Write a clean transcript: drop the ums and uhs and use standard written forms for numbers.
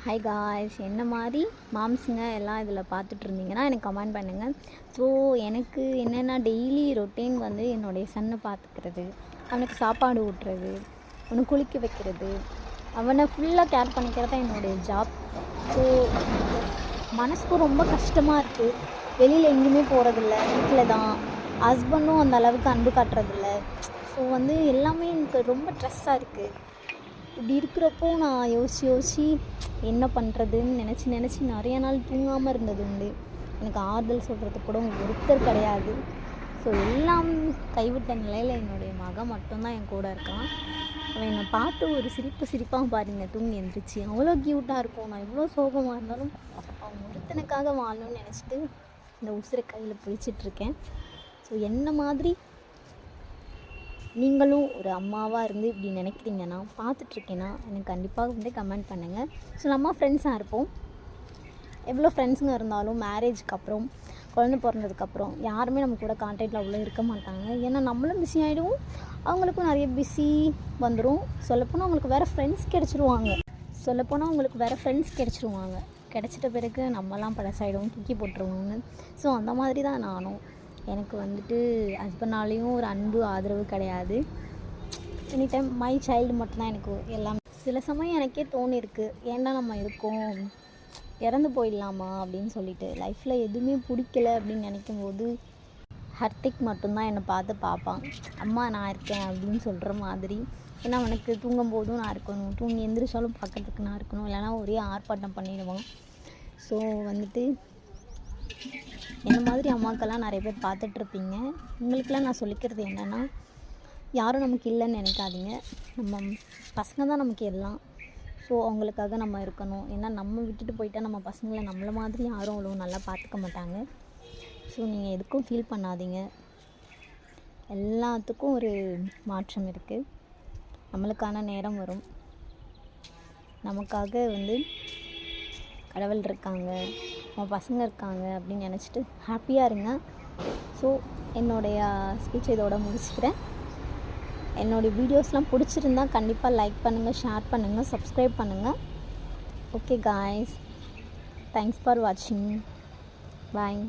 Hi guys, என்ன மாதிரி மாம்ஸுங்க எல்லாம் இதில் பார்த்துட்டு இருந்தீங்கன்னா எனக்கு கமெண்ட் பண்ணுங்கள். ஸோ எனக்கு என்னென்னா டெய்லி ரொட்டீன் வந்து என்னுடைய சன்னை பார்த்துக்கிறது, அவனுக்கு சாப்பாடு ஊட்டுறது, அவனை குளிக்க வைக்கிறது, அவனை ஃபுல்லாக கேர் பண்ணிக்கிறது தான் என்னுடைய ஜாப். ஸோ மனசுக்கும் ரொம்ப கஷ்டமாக இருக்குது. வெளியில் எங்கேயுமே போகிறதில்ல, வீட்டில் தான். ஹஸ்பண்டும் அந்த அளவுக்கு அன்பு காட்டுறதில்ல. ஸோ வந்து எல்லாமே எனக்கு ரொம்ப ஸ்ட்ரெஸ்ஸாக இருக்குது. இப்படி இருக்கிறப்போ நான் யோசித்து என்ன பண்ணுறதுன்னு நினச்சி நிறைய நாள் தூங்காமல் இருந்தது உண்டு. எனக்கு ஆறுதல் சொல்கிறதுக்கு கூட ஒருத்தர் கிடையாது. ஸோ எல்லாம் கைவிட்ட நிலையில் என்னுடைய மகன் மட்டும்தான் என் கூட இருக்கான். அவன் என்னை பார்த்து ஒரு சிரிப்பாக பாருங்க தூங்கி எழுந்திரிச்சு. அவ்வளோ க்யூட்டாக இருக்கும். நான் எவ்வளோ சோகமாக இருந்தாலும் அவன் ஒருத்தனுக்காக வாழணும்னு நினச்சிட்டு இந்த உசுரை கையில் பிடிச்சிட்ருக்கேன். ஸோ என்ன மாதிரி நீங்களும் ஒரு அம்மாவாக இருந்து இப்படி நினைக்கிறீங்கன்னா, பார்த்துட்ருக்கேன்னா எனக்கு கண்டிப்பாக வந்து கமெண்ட் பண்ணுங்கள். ஸோ நம்ம ஃப்ரெண்ட்ஸாக இருப்போம். எவ்வளோ ஃப்ரெண்ட்ஸுங்க இருந்தாலும் மேரேஜுக்கு அப்புறம், குழந்தை பிறந்ததுக்கப்புறம் யாருமே நம்ம கூட கான்டாக்டில் அவ்வளோ இருக்க மாட்டாங்க. ஏன்னா நம்மளும் பிஸி ஆகிடுவோம், அவங்களுக்கும் நிறைய பிஸி வந்துடும். சொல்லப்போனால் அவங்களுக்கு வேறு ஃப்ரெண்ட்ஸ் கிடச்சிருவாங்க. கிடச்சிட்ட பிறகு நம்மலாம் பழசாயிடுவோம், தூக்கி போட்டுருவாங்க. ஸோ அந்த மாதிரி தான் நானும். எனக்கு வந்துட்டு ஹஸ்பண்ட்னாலேயும் ஒரு அன்பு ஆதரவு கிடையாது. எனி டைம் மை சைல்டு மட்டும்தான் எனக்கு எல்லாம். சில சமயம் எனக்கே தோணிருக்கு, ஏன்டா நம்ம இருக்கோம், இறந்து போயிடலாமா அப்படின்னு சொல்லிட்டு. லைஃப்பில் எதுவுமே பிடிக்கல அப்படின்னு நினைக்கும்போது ஹர்த்திக் மட்டும்தான் என்னை பார்ப்பான். அம்மா நான் இருக்கேன் அப்படின்னு சொல்கிற மாதிரி. ஏன்னா அவனுக்கு தூங்கும் போதும் நான் இருக்கணும், தூங்கி எந்திரிச்சாலும் பார்க்கறதுக்கு நான் இருக்கணும், இல்லைனா ஒரே ஆர்ப்பாட்டம் பண்ணிடுவான். ஸோ வந்துட்டு என்ன மாதிரி அம்மாக்கெல்லாம் நிறைய பேர் பார்த்துட்ருப்பீங்க. உங்களுக்கெல்லாம் நான் சொல்லிக்கிறது என்னென்னா, யாரும் நமக்கு இல்லைன்னு நினைக்காதீங்க. நம்ம பசங்க தான் நமக்கு எல்லாம். ஸோ அவங்களுக்காக நம்ம இருக்கணும். ஏன்னா நம்ம விட்டுட்டு போயிட்டால் நம்ம பசங்களை நம்மளை மாதிரி யாரும் அவ்வளோ நல்லா பார்த்துக்க மாட்டாங்க. ஸோ நீங்கள் எதுக்கும் ஃபீல் பண்ணாதீங்க. எல்லாத்துக்கும் ஒரு மாற்றம் இருக்குது. நம்மளுக்கான நேரம் வரும். நமக்காக வந்து கடவுள் இருக்காங்க, நம்ம பசங்க இருக்காங்க அப்படின்னு நினச்சிட்டு ஹாப்பியாக இருங்க. ஸோ என்னுடைய ஸ்பீச் இதோட முடிச்சுக்கிறேன். என்னுடைய வீடியோஸ்லாம் பிடிச்சிருந்தா கண்டிப்பாக லைக் பண்ணுங்கள், ஷேர் பண்ணுங்கள், சப்ஸ்கிரைப் பண்ணுங்கள். ஓகே காய்ஸ், தேங்க்ஸ் ஃபார் வாட்சிங். பாய்.